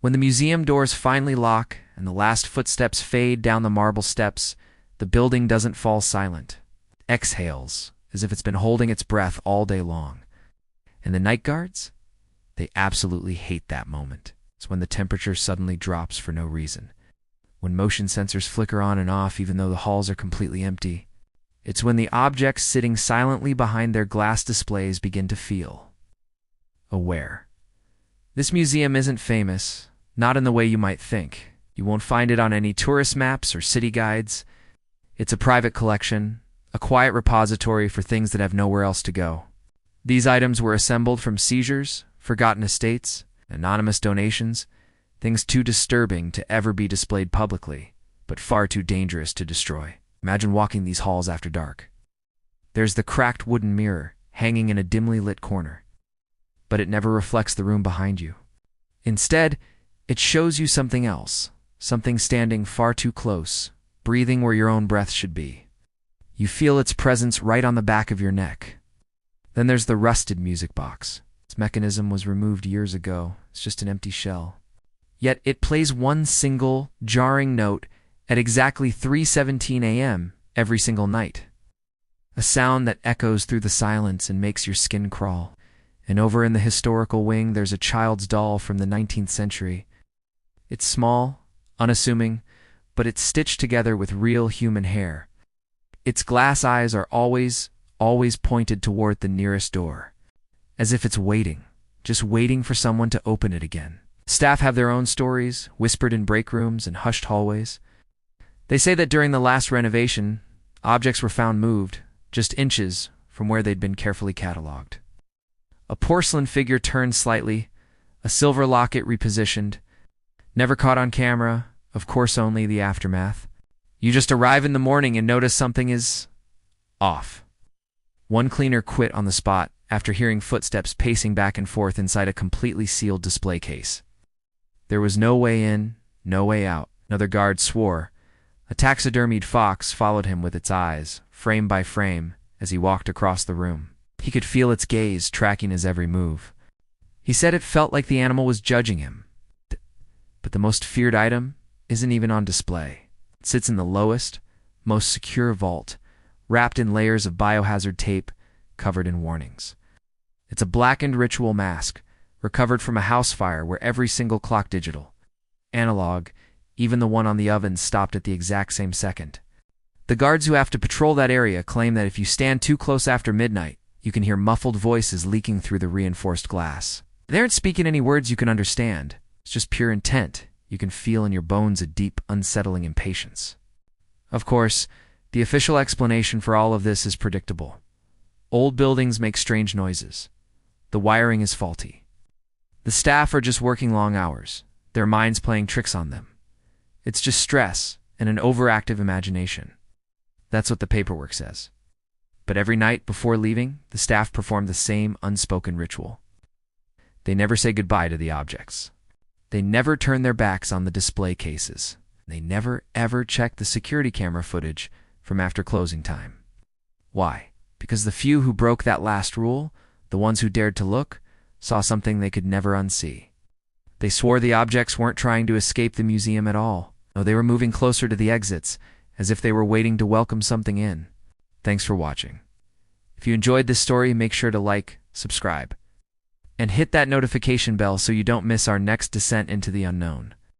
When the museum doors finally lock and the last footsteps fade down the marble steps, the building doesn't fall silent. It exhales, as if it's been holding its breath all day long. And the night guards? They absolutely hate that moment. It's when the temperature suddenly drops for no reason. When motion sensors flicker on and off even though the halls are completely empty. It's when the objects sitting silently behind their glass displays begin to feel aware. This museum isn't famous, not in the way you might think. You won't find it on any tourist maps or city guides. It's a private collection, a quiet repository for things that have nowhere else to go. These items were assembled from seizures, forgotten estates, anonymous donations, things too disturbing to ever be displayed publicly, but far too dangerous to destroy. Imagine walking these halls after dark. There's the cracked wooden mirror hanging in a dimly lit corner, but it never reflects the room behind you. Instead, it shows you something else, something standing far too close, breathing where your own breath should be. You feel its presence right on the back of your neck. Then there's the rusted music box. Its mechanism was removed years ago. It's just an empty shell. Yet it plays one single, jarring note at exactly 3:17 a.m. every single night. A sound that echoes through the silence and makes your skin crawl. And over in the historical wing, there's a child's doll from the 19th century. It's small, unassuming, but it's stitched together with real human hair. Its glass eyes are always pointed toward the nearest door, as if it's waiting, just waiting for someone to open it again. Staff have their own stories, whispered in break rooms and hushed hallways. They say that during the last renovation, objects were found moved, just inches from where they'd been carefully cataloged. A porcelain figure turned slightly, a silver locket repositioned, never caught on camera, of course only the aftermath. You just arrive in the morning and notice something is off. One cleaner quit on the spot after hearing footsteps pacing back and forth inside a completely sealed display case. There was no way in, no way out. Another guard swore. A taxidermied fox followed him with its eyes, frame by frame, as he walked across the room. He could feel its gaze tracking his every move. He said it felt like the animal was judging him. But the most feared item isn't even on display. It sits in the lowest, most secure vault, wrapped in layers of biohazard tape, covered in warnings. It's a blackened ritual mask, recovered from a house fire where every single clock digital, analog, even the one on the oven stopped at the exact same second. The guards who have to patrol that area claim that if you stand too close after midnight, you can hear muffled voices leaking through the reinforced glass. They aren't speaking any words you can understand. It's just pure intent. You can feel in your bones a deep, unsettling impatience. Of course, the official explanation for all of this is predictable. Old buildings make strange noises. The wiring is faulty. The staff are just working long hours, their minds playing tricks on them. It's just stress and an overactive imagination. That's what the paperwork says. But every night before leaving, the staff perform the same unspoken ritual. They never say goodbye to the objects. They never turn their backs on the display cases. They never, ever check the security camera footage from after closing time. Why? Because the few who broke that last rule, the ones who dared to look, saw something they could never unsee. They swore the objects weren't trying to escape the museum at all. No, they were moving closer to the exits, as if they were waiting to welcome something in. Thanks for watching. If you enjoyed this story, make sure to like, subscribe, and hit that notification bell so you don't miss our next descent into the unknown.